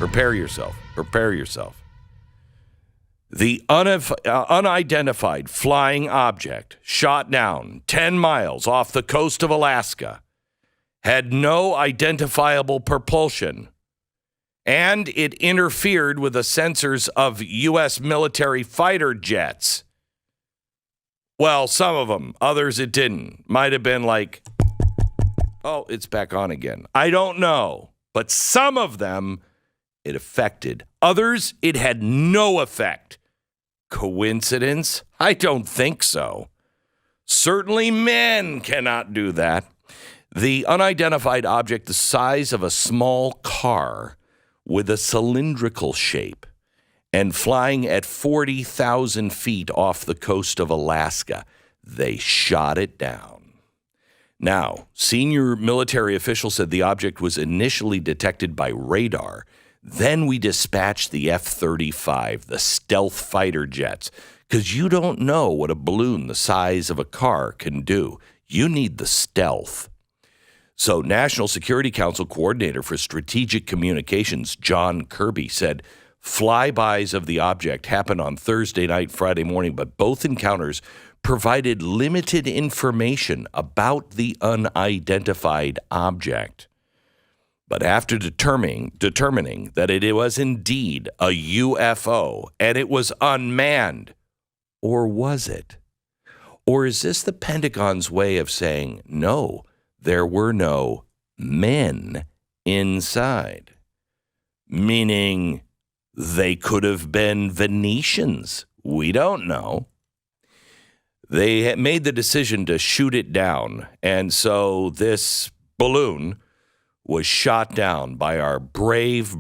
Prepare yourself. Prepare yourself. The unidentified flying object shot down 10 miles off the coast of Alaska had no identifiable propulsion, and it interfered with the sensors of U.S. military fighter jets. Well, some of them. Others it didn't. Might have been like, oh, it's back on again. I don't know. But some of them it affected. Others, it had no effect. Coincidence? I don't think so. Certainly men cannot do that. The unidentified object, the size of a small car with a cylindrical shape and flying at 40,000 feet off the coast of Alaska. They shot it down. Now, senior military officials said the object was initially detected by radar. Then we dispatched the F-35, the stealth fighter jets, because you don't know what a balloon the size of a car can do. You need the stealth. So National Security Council Coordinator for Strategic Communications, John Kirby, said flybys of the object happened on Thursday night, Friday morning, but both encounters provided limited information about the unidentified object. But after determining that it was indeed a UFO and it was unmanned, or was it? Or is this the Pentagon's way of saying, no, there were no men inside? Meaning they could have been Venetians. We don't know. They had made the decision to shoot it down, and so this balloon was shot down by our brave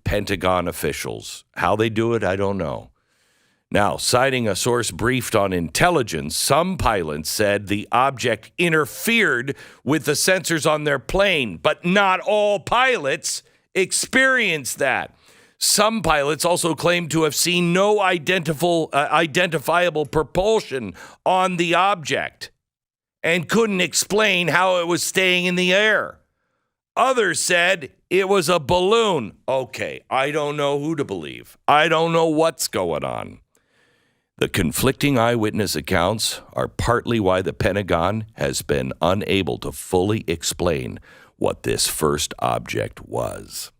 Pentagon officials. How they do it, I don't know. Now, citing a source briefed on intelligence, some pilots said the object interfered with the sensors on their plane, but not all pilots experienced that. Some pilots also claimed to have seen no identifiable propulsion on the object and couldn't explain how it was staying in the air. Others said it was a balloon. Okay, I don't know who to believe. I don't know what's going on. The conflicting eyewitness accounts are partly why the Pentagon has been unable to fully explain what this first object was.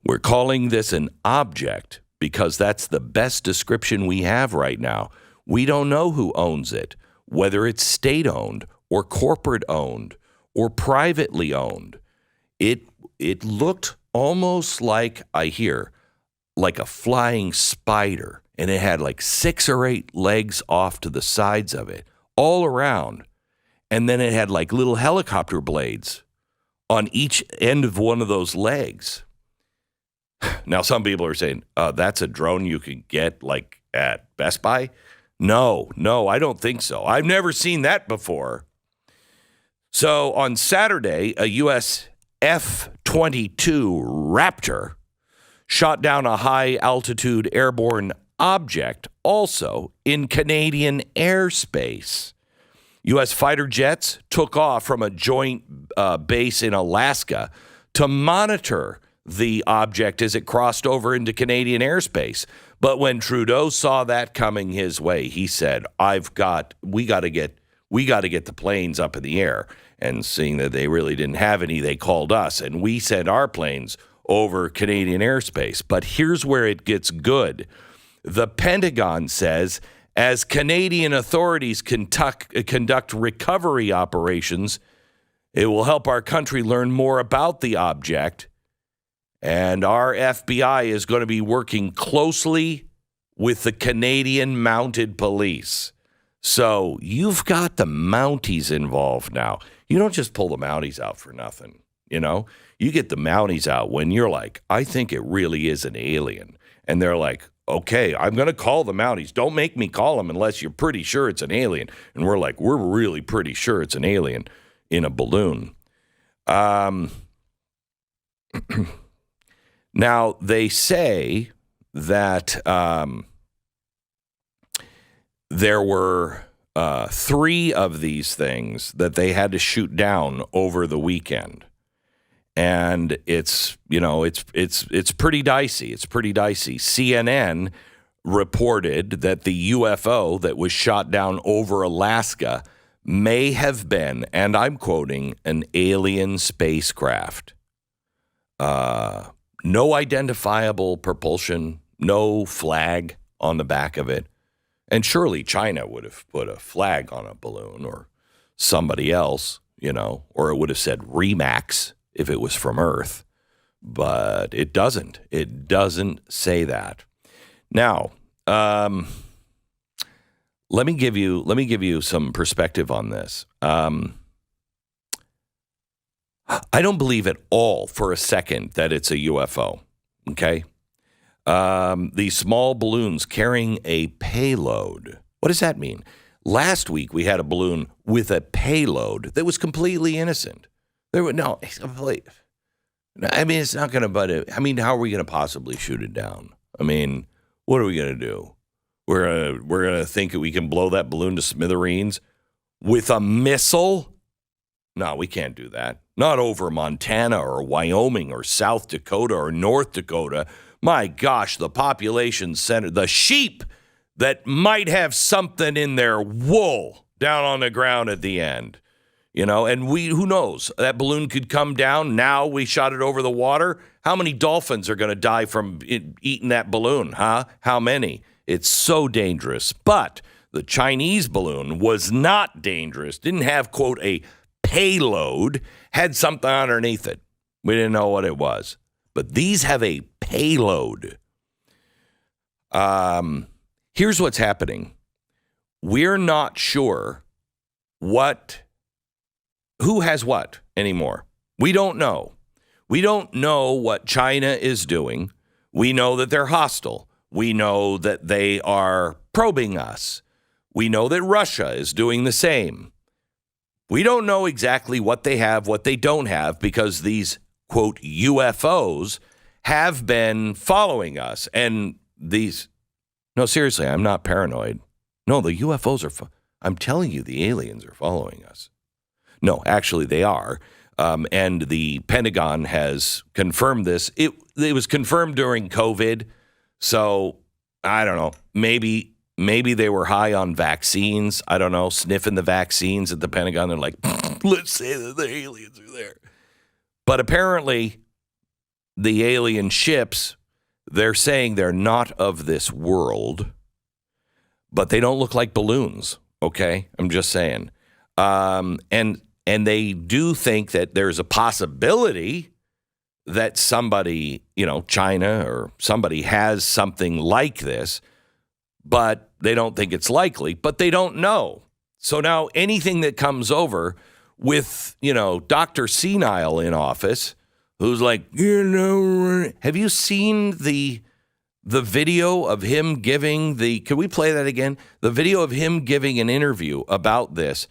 We're calling this an object because that's the best description we have right now. We don't know who owns it, whether it's state-owned or corporate-owned or privately owned. It looked almost like, I hear, like a flying spider, and it had like 6 or 8 legs off to the sides of it, all around. And then it had like little helicopter blades on each end of one of those legs. Now, some people are saying, that's a drone you can get like at Best Buy. No, I don't think so. I've never seen that before. So on Saturday, a U.S. F-22 Raptor shot down a high-altitude airborne object also in Canadian airspace. U.S. fighter jets took off from a joint base in Alaska to monitor the object as it crossed over into Canadian airspace. But when Trudeau saw that coming his way, he said, we got to get the planes up in the air. And seeing that they really didn't have any, they called us, and we sent our planes over Canadian airspace. But here's where it gets good. The Pentagon says, as Canadian authorities conduct recovery operations, it will help our country learn more about the object, and our FBI is going to be working closely with the Canadian Mounted Police. So you've got the Mounties involved now. You don't just pull the Mounties out for nothing, you know? You get the Mounties out when you're like, I think it really is an alien. And they're like, okay, I'm going to call the Mounties. Don't make me call them unless you're pretty sure it's an alien. And we're like, we're really pretty sure it's an alien in a balloon. Now, they say that there were 3 of these things that they had to shoot down over the weekend. And it's pretty dicey. It's pretty dicey. CNN reported that the UFO that was shot down over Alaska may have been, and I'm quoting, an alien spacecraft. No identifiable propulsion, no flag on the back of it. And surely China would have put a flag on a balloon, or somebody else, or it would have said Remax if it was from Earth. But it doesn't. It doesn't say that. Now, let me give you some perspective on this. I don't believe at all for a second that it's a UFO. Okay, these small balloons carrying a payload. What does that mean? Last week we had a balloon with a payload that was completely innocent. It's complete. I mean, it's not going to. How are we going to possibly shoot it down? I mean, what are we going to do? We're gonna think that we can blow that balloon to smithereens with a missile? No, we can't do that. Not over Montana or Wyoming or South Dakota or North Dakota. My gosh, the population center, the sheep that might have something in their wool down on the ground at the end. And who knows? That balloon could come down. Now we shot it over the water. How many dolphins are going to die from eating that balloon, huh? How many? It's so dangerous. But the Chinese balloon was not dangerous. Didn't have, quote, a payload. Had something underneath it. We didn't know what it was. But these have a payload. Here's what's happening. We're not sure who has what anymore. We don't know. We don't know what China is doing. We know that they're hostile. We know that they are probing us. We know that Russia is doing the same. We don't know exactly what they have, what they don't have, because these, quote, UFOs have been following us. And no, seriously, I'm not paranoid. No, the UFOs I'm telling you, the aliens are following us. No, actually, they are. And the Pentagon has confirmed this. It was confirmed during COVID. So, I don't know, maybe they were high on vaccines. I don't know, sniffing the vaccines at the Pentagon. They're like, let's say that the aliens are there. But apparently, the alien ships, they're saying they're not of this world, but they don't look like balloons, okay? I'm just saying. And they do think that there's a possibility that somebody, China or somebody has something like this, but they don't think it's likely, but they don't know. So now anything that comes over with, Dr. Senile in office, who's like, have you seen the video of him giving can we play that again? The video of him giving an interview about this,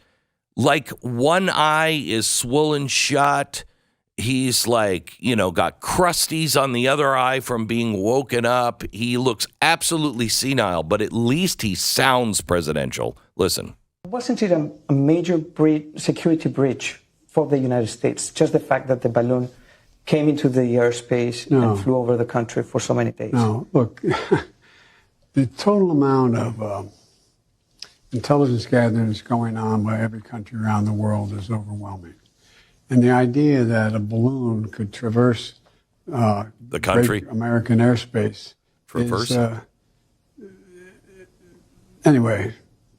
like one eye is swollen shut. He's like, got crusties on the other eye from being woken up. He looks absolutely senile, but at least he sounds presidential. Listen. Wasn't it a major security breach for the United States? Just the fact that the balloon came into the airspace and flew over the country for so many days. No, look, the total amount of intelligence gathering that's going on by every country around the world is overwhelming. And the idea that a balloon could traverse the country, American airspace, anyway.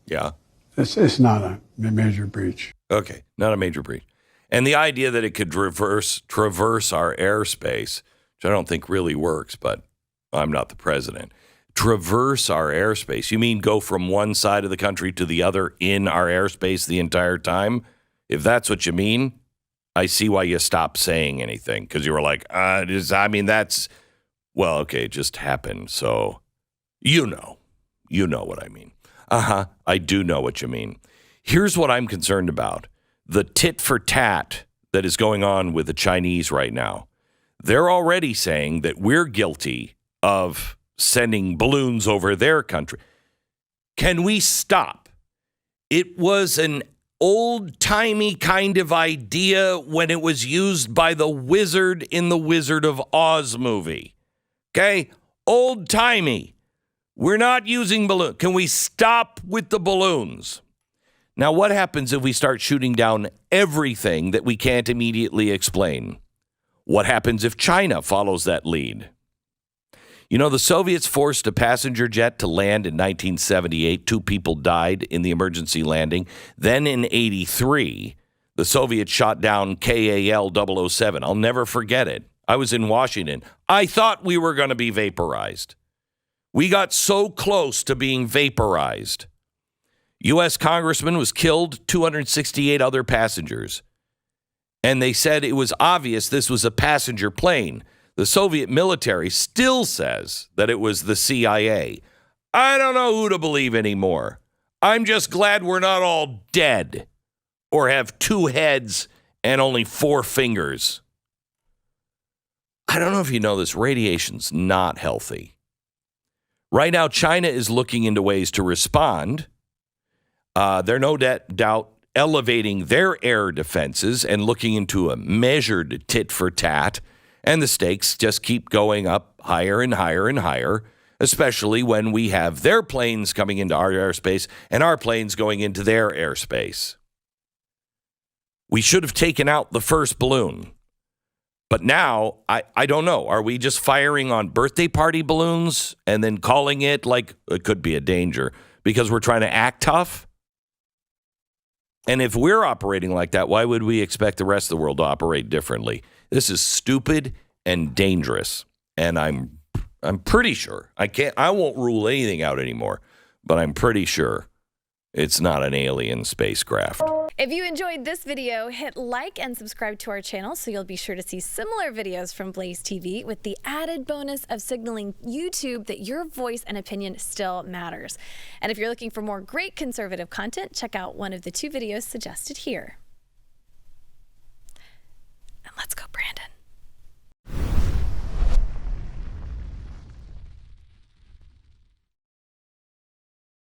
Yeah, it's not a major breach. Okay, not a major breach. And the idea that it could traverse our airspace, which I don't think really works, but I'm not the president. Traverse our airspace. You mean go from one side of the country to the other in our airspace the entire time? If that's what you mean, I see why you stopped saying anything, because you were like, it just happened. So, you know what I mean. I do know what you mean. Here's what I'm concerned about. The tit for tat that is going on with the Chinese right now. They're already saying that we're guilty of sending balloons over their country. Can we stop? It was an old-timey kind of idea when it was used by the wizard in the Wizard of Oz movie. Okay? Old-timey. We're not using balloons. Can we stop with the balloons? Now, what happens if we start shooting down everything that we can't immediately explain? What happens if China follows that lead? You know, the Soviets forced a passenger jet to land in 1978. 2 people died in the emergency landing. Then in 83, the Soviets shot down KAL 007. I'll never forget it. I was in Washington. I thought we were going to be vaporized. We got so close to being vaporized. U.S. congressman was killed, 268 other passengers. And they said it was obvious this was a passenger plane. The Soviet military still says that it was the CIA. I don't know who to believe anymore. I'm just glad we're not all dead or have 2 heads and only 4 fingers. I don't know if you know this, radiation's not healthy. Right now, China is looking into ways to respond. They're no doubt elevating their air defenses and looking into a measured tit for tat. And the stakes just keep going up higher and higher and higher, especially when we have their planes coming into our airspace and our planes going into their airspace. We should have taken out the first balloon. But now, I don't know. Are we just firing on birthday party balloons and then calling it like it could be a danger because we're trying to act tough? And if we're operating like that, why would we expect the rest of the world to operate differently? This is stupid and dangerous. And I'm pretty sure, I won't rule anything out anymore, but I'm pretty sure it's not an alien spacecraft. If you enjoyed this video, hit like and subscribe to our channel so you'll be sure to see similar videos from BlazeTV with the added bonus of signaling YouTube that your voice and opinion still matters. And if you're looking for more great conservative content, check out one of the 2 videos suggested here.